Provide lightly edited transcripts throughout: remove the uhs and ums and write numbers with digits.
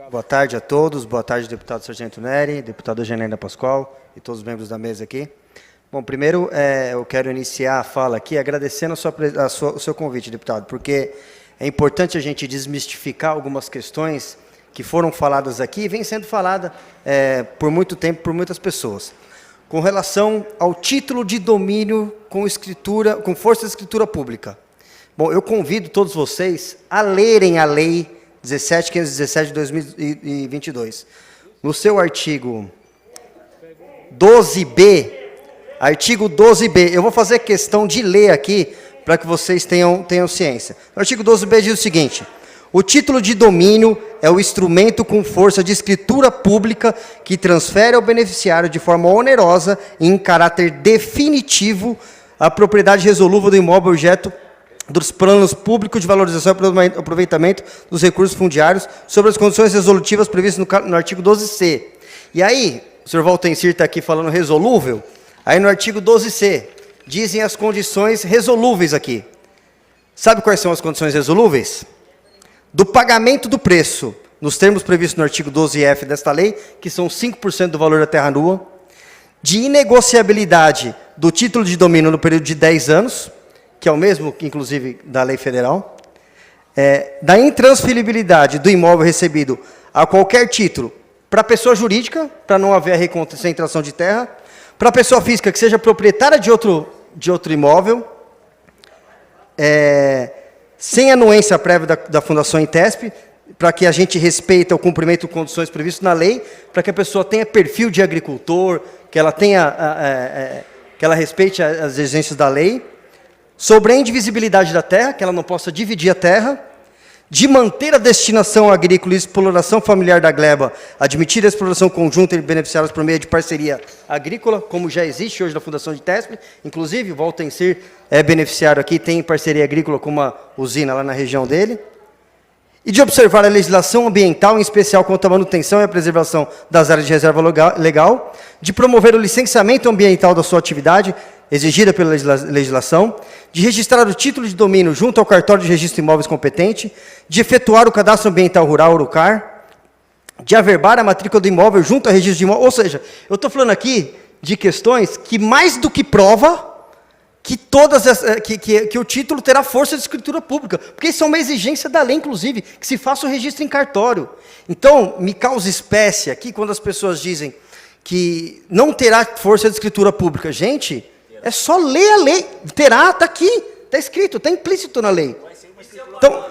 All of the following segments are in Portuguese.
Boa tarde a todos, boa tarde, deputado Sargento Neri, deputada Janaína Pascoal e todos os membros da mesa aqui. Bom, primeiro eu quero iniciar a fala aqui agradecendo o seu convite, deputado, porque é importante a gente desmistificar algumas questões que foram faladas aqui e vem sendo falada por muito tempo por muitas pessoas. Com relação ao título de domínio com força de escritura pública. Bom, eu convido todos vocês a lerem a Lei 17.517 de 2022. No seu artigo 12b, eu vou fazer questão de ler aqui para que vocês tenham ciência. O artigo 12b diz o seguinte: o título de domínio é o instrumento com força de escritura pública que transfere ao beneficiário de forma onerosa e em caráter definitivo a propriedade resolúvel do imóvel objeto dos planos públicos de valorização e aproveitamento dos recursos fundiários sobre as condições resolutivas previstas no artigo 12c. E aí, o senhor Valtencir está aqui falando resolúvel, aí no artigo 12c, dizem as condições resolúveis aqui. Sabe quais são as condições resolúveis? Do pagamento do preço, nos termos previstos no artigo 12F desta lei, que são 5% do valor da terra nua, de inegociabilidade do título de domínio no período de 10 anos, que é o mesmo, inclusive, da lei federal, da intransferibilidade do imóvel recebido a qualquer título para pessoa jurídica, para não haver a reconcentração de terra, para pessoa física que seja proprietária de outro imóvel, sem anuência prévia da Fundação Intesp, para que a gente respeite o cumprimento de condições previstas na lei, para que a pessoa tenha perfil de agricultor, que ela respeite as exigências da lei, sobre a indivisibilidade da terra, que ela não possa dividir a terra, de manter a destinação agrícola e exploração familiar da gleba, admitir a exploração conjunta e beneficiários por meio de parceria agrícola, como já existe hoje na Fundação de Tesp, inclusive, o Valtencir é beneficiário aqui, tem parceria agrícola com uma usina lá na região dele, e de observar a legislação ambiental, em especial quanto à manutenção e à preservação das áreas de reserva legal, de promover o licenciamento ambiental da sua atividade, exigida pela legislação, de registrar o título de domínio junto ao cartório de registro de imóveis competente, de efetuar o cadastro ambiental rural, URUCAR, de averbar a matrícula do imóvel junto ao registro de imóvel. Ou seja, eu estou falando aqui de questões que mais do que prova que que o título terá força de escritura pública, porque isso é uma exigência da lei, inclusive, que se faça o registro em cartório. Então, me causa espécie aqui quando as pessoas dizem que não terá força de escritura pública. Gente, é só ler a lei. Terá, está aqui, está escrito, está implícito na lei. Então,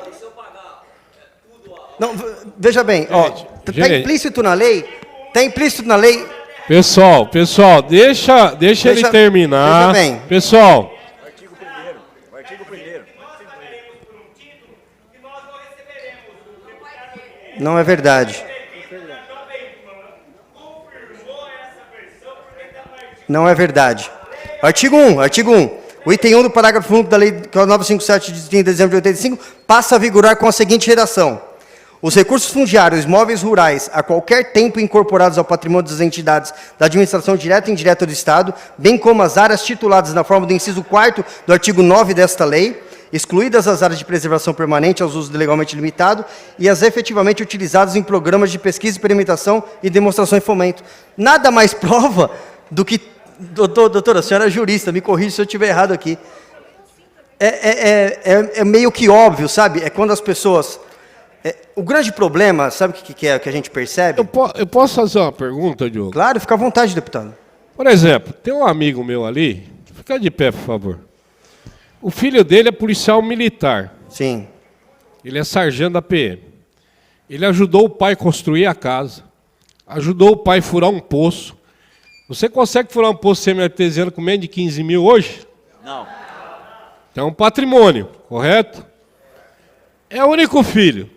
não, veja bem, está implícito na lei, está implícito na lei. Pessoal, deixa ele terminar. Veja bem. Pessoal. O artigo 1º. Não é verdade. Não é verdade. Artigo 1. O item 1 do parágrafo único da Lei 957 de 30 de dezembro de 85 passa a vigorar com a seguinte redação: os recursos fundiários móveis rurais a qualquer tempo incorporados ao patrimônio das entidades da administração direta e indireta do Estado, bem como as áreas tituladas na forma do inciso 4º do artigo 9 desta lei, excluídas as áreas de preservação permanente aos usos legalmente limitados e as efetivamente utilizadas em programas de pesquisa, experimentação e demonstração e fomento. Nada mais prova do que... Doutora, a senhora é jurista, me corrija se eu estiver errado aqui. É meio que óbvio, sabe? É quando as pessoas... o grande problema, sabe o que é que a gente percebe? Eu posso fazer uma pergunta, Diogo? Claro, fica à vontade, deputado. Por exemplo, tem um amigo meu ali, fica de pé, por favor. O filho dele é policial militar. Sim. Ele é sargento da PM. Ele ajudou o pai a construir a casa, ajudou o pai a furar um poço. Você consegue furar um poço semi-artesiano com menos de 15 mil hoje? Não. Então é um patrimônio, correto? É o único filho.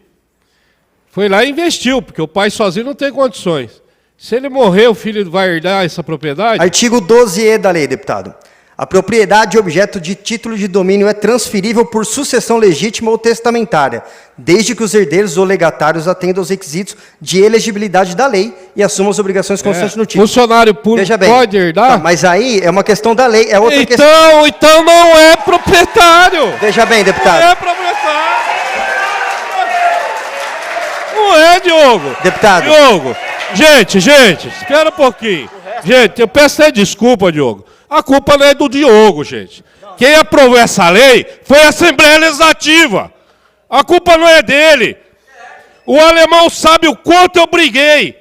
Foi lá e investiu, porque o pai sozinho não tem condições. Se ele morrer, o filho vai herdar essa propriedade? Artigo 12e da lei, deputado. A propriedade objeto de título de domínio é transferível por sucessão legítima ou testamentária, desde que os herdeiros ou legatários atendam aos requisitos de elegibilidade da lei e assumam as obrigações constantes no título. Funcionário público pode herdar? Tá, mas aí é uma questão da lei, é outra questão. Então não é proprietário. Veja bem, deputado. Não é proprietário. Não Não é, Diogo. Deputado. Diogo. Gente, espera um pouquinho. Gente, eu peço até desculpa, Diogo. A culpa não é do Diogo, gente. Quem aprovou essa lei foi a Assembleia Legislativa. A culpa não é dele. O alemão sabe o quanto eu briguei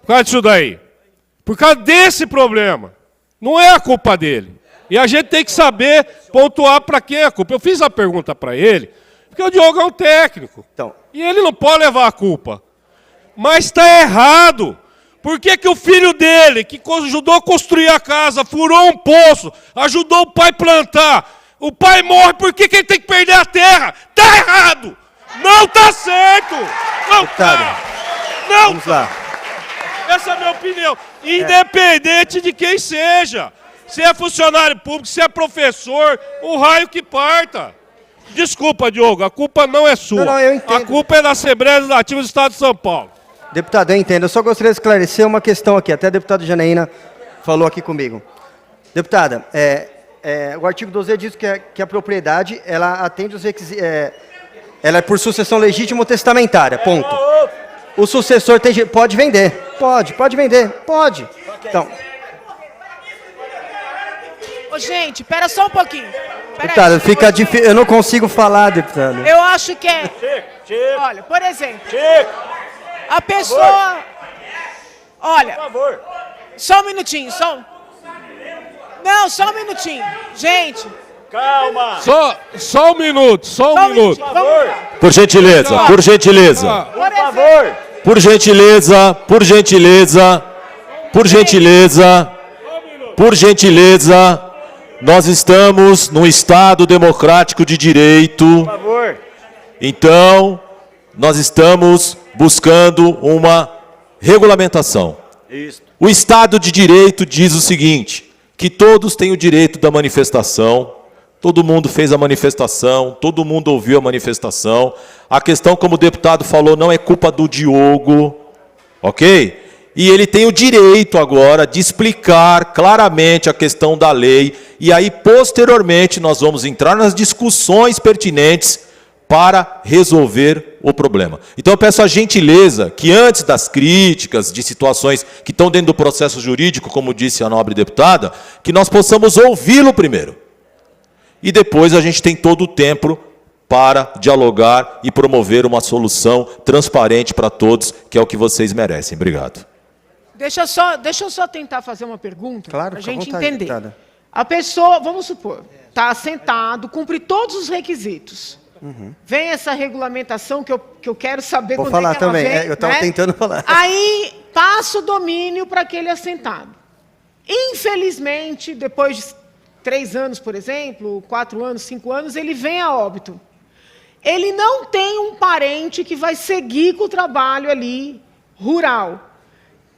por causa disso daí. Por causa desse problema. Não é a culpa dele. E a gente tem que saber pontuar para quem é a culpa. Eu fiz a pergunta para ele, porque o Diogo é um técnico. Então. E ele não pode levar a culpa. Mas está errado. Por que que o filho dele, que ajudou a construir a casa, furou um poço, ajudou o pai a plantar, o pai morre, por que que ele tem que perder a terra? Está errado! Não está certo! Não está! Não! Vamos lá. Essa é a minha opinião. Independente de quem seja. Se é funcionário público, se é professor, o raio que parta. Desculpa, Diogo, a culpa não é sua. Não, eu entendo. A culpa é da Assembleia Legislativa do Estado de São Paulo. Deputado, eu entendo. Eu só gostaria de esclarecer uma questão aqui. Até a deputada Janaína falou aqui comigo. Deputada, o artigo 12 diz que a propriedade ela atende os requisitos. Ela é por sucessão legítima ou testamentária. Ponto. O sucessor pode vender. Pode vender. Pode. Então, Ô, gente, espera só um pouquinho. deputada, fica difícil. Eu não consigo falar, deputada. Eu acho que é... Chico, Olha, por exemplo, Chico, a pessoa... Olha, por favor. só um minutinho, Não, só um minutinho. Gente, Calma. Só um minuto, só um minutinho. Vamos lá. Por gentileza, por gentileza. Por exemplo, favor. Por gentileza, por gentileza, por gentileza, por gentileza. Nós estamos num Estado democrático de direito. Por favor. Então, nós estamos buscando uma regulamentação. Isso. O Estado de Direito diz o seguinte, que todos têm o direito da manifestação, todo mundo fez a manifestação, todo mundo ouviu a manifestação. A questão, como o deputado falou, não é culpa do Diogo, ok? E ele tem o direito agora de explicar claramente a questão da lei, e aí, posteriormente, nós vamos entrar nas discussões pertinentes para resolver o problema. Então eu peço a gentileza que antes das críticas, de situações que estão dentro do processo jurídico, como disse a nobre deputada, que nós possamos ouvi-lo primeiro. E depois a gente tem todo o tempo para dialogar e promover uma solução transparente para todos, que é o que vocês merecem. Obrigado. deixa eu só tentar fazer uma pergunta Claro, para a fica à gente vontade, entender. deputada. A pessoa, vamos supor, está sentado, cumpre todos os requisitos. Vem essa regulamentação que eu quero saber Vou quando falar é que ela também, vem, eu estava né? tentando falar. Aí passa o domínio para aquele assentado. Infelizmente, depois de 3 anos, por exemplo, 4 anos, 5 anos, ele vem a óbito. Ele não tem um parente que vai seguir com o trabalho ali rural.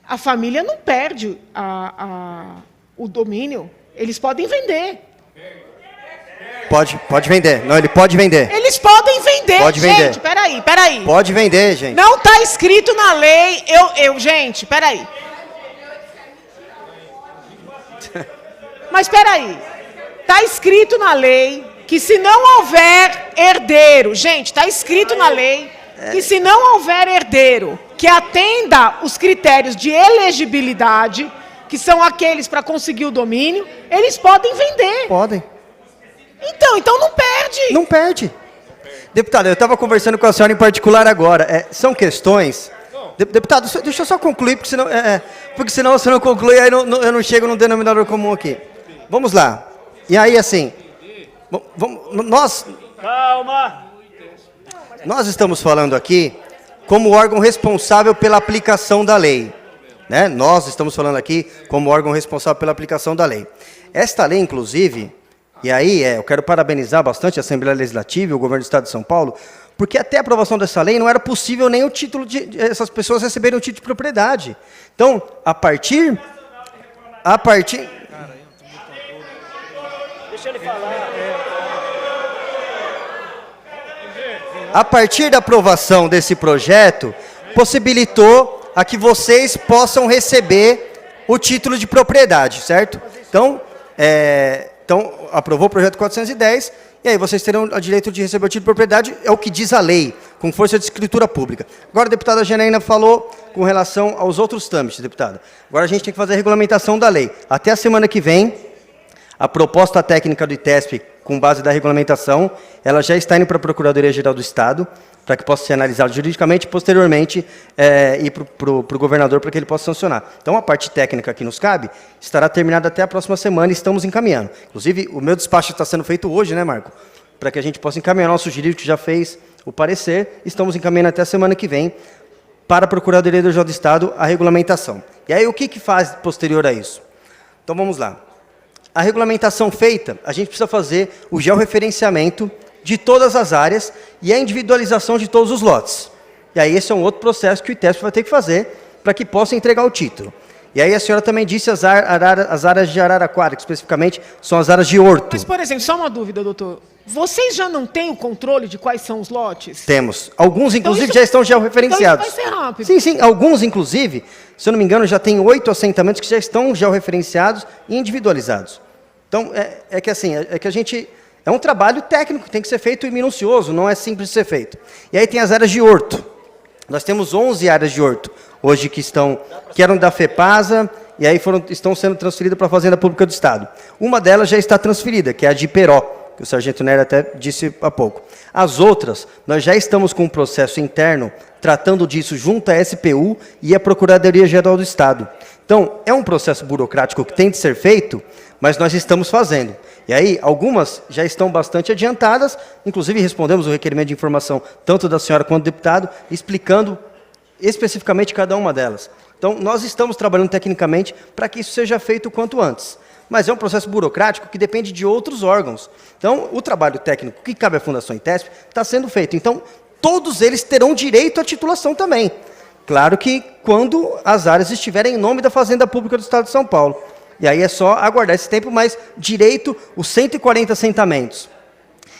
A família não perde o domínio. Eles podem vender. Pode vender. Não, ele pode vender. Eles podem vender. Pode vender. Gente, peraí. Pode vender, gente. Não está escrito na lei. Gente, peraí. Mas peraí. Está escrito na lei que se não houver herdeiro, gente, está escrito na lei que se não houver herdeiro que atenda os critérios de elegibilidade, que são aqueles para conseguir o domínio, eles podem vender. Podem. Então não perde. Não perde. Deputado, eu estava conversando com a senhora em particular agora. São questões... Deputado, deixa eu só concluir, porque senão você não conclui, aí eu não chego num denominador comum aqui. Vamos lá. E aí, assim... Nós estamos falando aqui como órgão responsável pela aplicação da lei. Né? Nós estamos falando aqui como órgão responsável pela aplicação da lei. Esta lei, inclusive... E aí, eu quero parabenizar bastante a Assembleia Legislativa e o Governo do Estado de São Paulo, porque até a aprovação dessa lei não era possível nem o título de essas pessoas receberem o título de propriedade. Então, a partir... Deixa ele falar. A partir da aprovação desse projeto, possibilitou a que vocês possam receber o título de propriedade, certo? Então, aprovou o projeto 410, e aí vocês terão o direito de receber o título de propriedade, é o que diz a lei. com força de escritura pública. Agora, a deputada Janaína falou com relação aos outros trâmites, deputada. Agora a gente tem que fazer a regulamentação da lei. Até a semana que vem, a proposta técnica do ITESP, com base da regulamentação, ela já está indo para a Procuradoria-Geral do Estado, para que possa ser analisado juridicamente e, posteriormente, ir para o governador para que ele possa sancionar. Então, a parte técnica que nos cabe estará terminada até a próxima semana e estamos encaminhando. Inclusive, o meu despacho está sendo feito hoje, né, Marco? Para que a gente possa encaminhar. Nosso jurídico já fez o parecer, estamos encaminhando até a semana que vem para a Procuradoria-Geral do Estado a regulamentação. E aí, o que faz posterior a isso? Então, vamos lá. A regulamentação feita, a gente precisa fazer o georreferenciamento de todas as áreas e a individualização de todos os lotes. E aí esse é um outro processo que o ITESP vai ter que fazer para que possa entregar o título. E aí a senhora também disse as áreas de Araraquara, que especificamente são as áreas de horto. Mas, por exemplo, só uma dúvida, doutor. Vocês já não têm o controle de quais são os lotes? Temos. Alguns, inclusive, isso- já estão georreferenciados. Então isso vai ser rápido. Sim, sim. Alguns, inclusive, se eu não me engano, já tem 8 assentamentos que já estão georreferenciados e individualizados. Então, é que a gente... É um trabalho técnico, tem que ser feito e minucioso, não é simples de ser feito. E aí tem as áreas de horto. Nós temos 11 áreas de horto, hoje que eram da FEPASA, e aí estão sendo transferidas para a Fazenda Pública do Estado. Uma delas já está transferida, que é a de Iperó, que o sargento Nery até disse há pouco. As outras, nós já estamos com um processo interno, tratando disso junto à SPU e à Procuradoria-Geral do Estado. Então, é um processo burocrático que tem de ser feito, mas nós estamos fazendo. E aí, algumas já estão bastante adiantadas, inclusive respondemos o requerimento de informação, tanto da senhora quanto do deputado, explicando especificamente cada uma delas. Então, nós estamos trabalhando tecnicamente para que isso seja feito o quanto antes. Mas é um processo burocrático que depende de outros órgãos. Então, o trabalho técnico que cabe à Fundação ITESP está sendo feito. Então, todos eles terão direito à titulação também. Claro que quando as áreas estiverem em nome da Fazenda Pública do Estado de São Paulo. E aí é só aguardar esse tempo, mas direito, os 140 assentamentos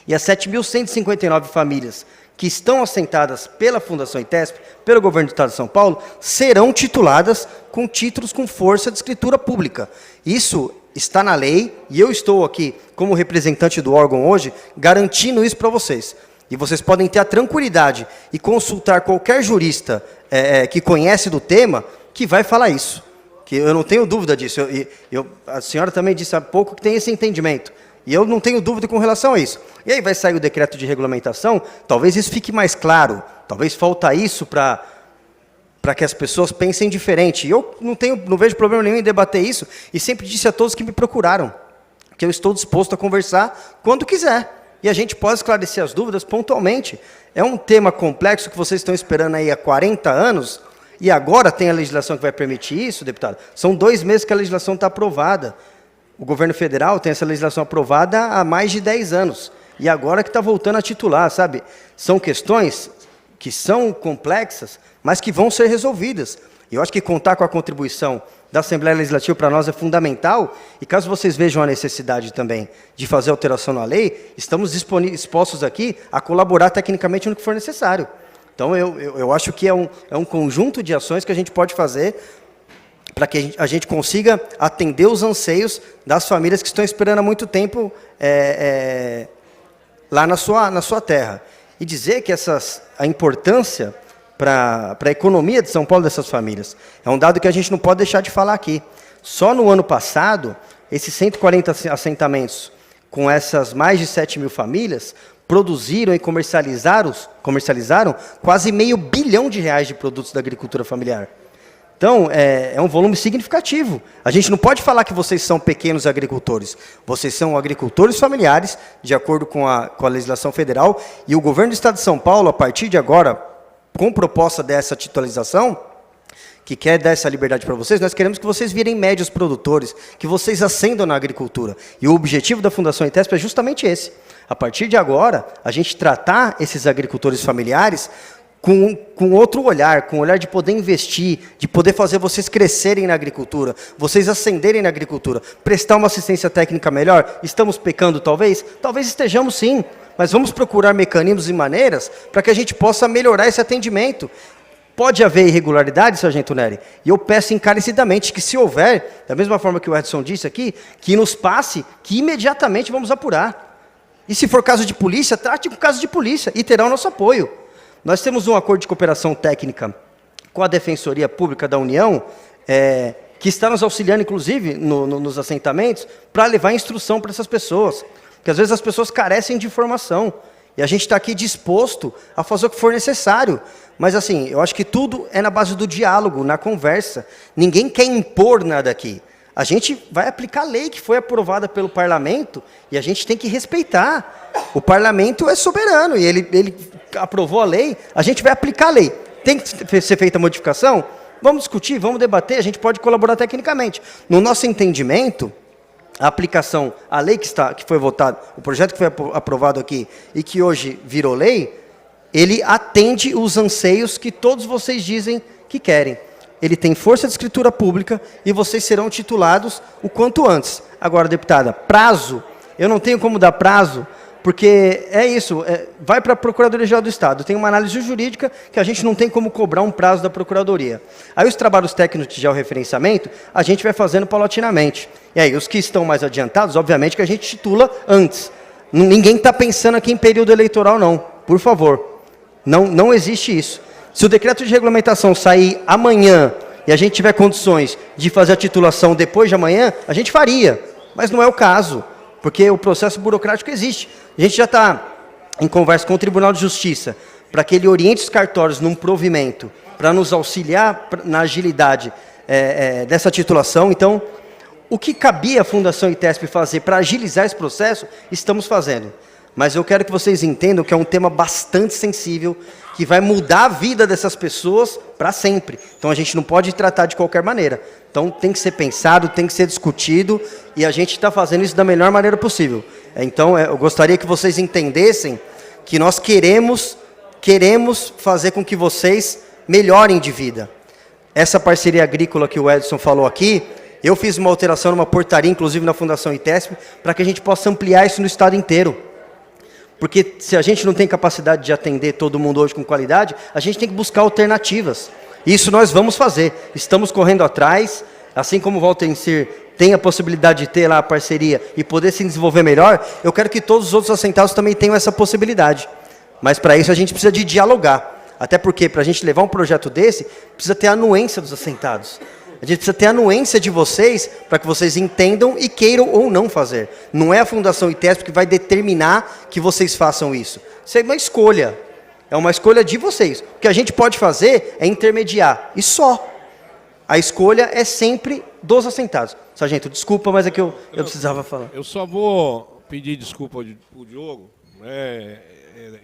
e as 7.159 famílias que estão assentadas pela Fundação ITESP, pelo Governo do Estado de São Paulo, serão tituladas com títulos com força de escritura pública. Isso está na lei, e eu estou aqui, como representante do órgão hoje, garantindo isso para vocês. E vocês podem ter a tranquilidade e consultar qualquer jurista que conhece do tema, que vai falar isso. Que eu não tenho dúvida disso. A senhora também disse há pouco que tem esse entendimento. E eu não tenho dúvida com relação a isso. E aí vai sair o decreto de regulamentação, talvez isso fique mais claro. Talvez falta isso para que as pessoas pensem diferente. E eu não vejo problema nenhum em debater isso. E sempre disse a todos que me procuraram que eu estou disposto a conversar quando quiser. E a gente pode esclarecer as dúvidas pontualmente. É um tema complexo que vocês estão esperando aí há 40 anos, e agora tem a legislação que vai permitir isso, deputado. São 2 meses que a legislação está aprovada. O governo federal tem essa legislação aprovada há mais de 10 anos. E agora que está voltando a titular, sabe? São questões que são complexas, mas que vão ser resolvidas. E eu acho que contar com a contribuição da Assembleia Legislativa para nós é fundamental. E caso vocês vejam a necessidade também de fazer alteração na lei, estamos dispostos aqui a colaborar tecnicamente no que for necessário. Então, eu acho que é um conjunto de ações que a gente pode fazer para que a gente consiga atender os anseios das famílias que estão esperando há muito tempo lá na sua terra. E dizer que a importância para a economia de São Paulo dessas famílias é um dado que a gente não pode deixar de falar aqui. Só no ano passado, esses 140 assentamentos com essas mais de 7.000 famílias produziram e comercializaram quase R$500 bilhão de produtos da agricultura familiar. Então, é um volume significativo. A gente não pode falar que vocês são pequenos agricultores. Vocês são agricultores familiares, de acordo com a legislação federal, e o governo do Estado de São Paulo, a partir de agora, com proposta dessa titularização, que quer dar essa liberdade para vocês, nós queremos que vocês virem médios produtores, que vocês ascendam na agricultura. E o objetivo da Fundação ITESP é justamente esse. A partir de agora, a gente tratar esses agricultores familiares com outro olhar, com o olhar de poder investir, de poder fazer vocês crescerem na agricultura, vocês ascenderem na agricultura, prestar uma assistência técnica melhor. Estamos pecando, talvez? Talvez estejamos sim, mas vamos procurar mecanismos e maneiras para que a gente possa melhorar esse atendimento. Pode haver irregularidade, sargento Nery? E eu peço encarecidamente que, se houver, da mesma forma que o Edson disse aqui, que nos passe, que imediatamente vamos apurar. E se for caso de polícia, trate com caso de polícia e terá o nosso apoio. Nós temos um acordo de cooperação técnica com a Defensoria Pública da União, que está nos auxiliando, inclusive, nos assentamentos, para levar instrução para essas pessoas. Porque, às vezes, as pessoas carecem de informação. E a gente está aqui disposto a fazer o que for necessário. Mas, assim, eu acho que tudo é na base do diálogo, na conversa. Ninguém quer impor nada aqui. A gente vai aplicar a lei que foi aprovada pelo parlamento e a gente tem que respeitar. O parlamento é soberano e ele aprovou a lei, a gente vai aplicar a lei. Tem que ser feita a modificação? Vamos discutir, vamos debater, a gente pode colaborar tecnicamente. No nosso entendimento, a aplicação, a lei que foi votada, o projeto que foi aprovado aqui e que hoje virou lei, ele atende os anseios que todos vocês dizem que querem. Ele tem força de escritura pública e vocês serão titulados o quanto antes. Agora, deputada, prazo, eu não tenho como dar prazo, porque é isso, vai para a Procuradoria-Geral do Estado. Tem uma análise jurídica que a gente não tem como cobrar um prazo da Procuradoria. Aí os trabalhos técnicos de georreferenciamento, a gente vai fazendo paulatinamente. E aí, os que estão mais adiantados, obviamente que a gente titula antes. Ninguém está pensando aqui em período eleitoral, não. Por favor. Não existe isso. Se o decreto de regulamentação sair amanhã e a gente tiver condições de fazer a titulação depois de amanhã, a gente faria. Mas não é o caso, porque o processo burocrático existe. A gente já está em conversa com o Tribunal de Justiça para que ele oriente os cartórios num provimento para nos auxiliar na agilidade dessa titulação. Então, o que cabia à Fundação ITESP fazer para agilizar esse processo, estamos fazendo. Mas eu quero que vocês entendam que é um tema bastante sensível, que vai mudar a vida dessas pessoas para sempre. Então, a gente não pode tratar de qualquer maneira. Então, tem que ser pensado, tem que ser discutido, e a gente está fazendo isso da melhor maneira possível. Então, eu gostaria que vocês entendessem que nós queremos fazer com que vocês melhorem de vida. Essa parceria agrícola que o Edson falou aqui, eu fiz uma alteração numa portaria, inclusive na Fundação ITESP, para que a gente possa ampliar isso no estado inteiro. Porque se a gente não tem capacidade de atender todo mundo hoje com qualidade, a gente tem que buscar alternativas. Isso nós vamos fazer. Estamos correndo atrás, assim como o Walter Insir tem a possibilidade de ter lá a parceria e poder se desenvolver melhor, eu quero que todos os outros assentados também tenham essa possibilidade. Mas para isso a gente precisa de dialogar. Até porque para a gente levar um projeto desse, precisa ter a anuência dos assentados. A gente precisa ter a anuência de vocês para que vocês entendam e queiram ou não fazer. Não é a Fundação ITESP que vai determinar que vocês façam isso. Isso é uma escolha. É uma escolha de vocês. O que a gente pode fazer é intermediar. E só. A escolha é sempre dos assentados. Sargento, desculpa, mas é que eu precisava falar. Eu só vou pedir desculpa para o Diogo.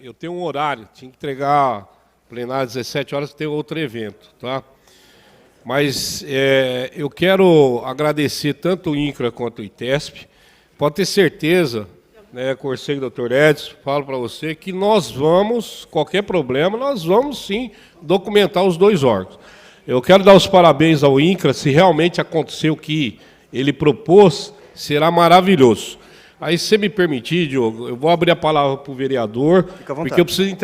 Eu tenho um horário. Tinha que entregar plenário às 17 horas, que tem outro evento. Tá? Mas eu quero agradecer tanto o INCRA quanto o ITESP. Pode ter certeza, conversei com o Dr. Edson, falo para você que nós vamos, qualquer problema, nós vamos sim documentar os dois órgãos. Eu quero dar os parabéns ao INCRA, se realmente acontecer o que ele propôs, será maravilhoso. Aí, se você me permitir, Diogo, eu vou abrir a palavra para o vereador, porque eu preciso entregar.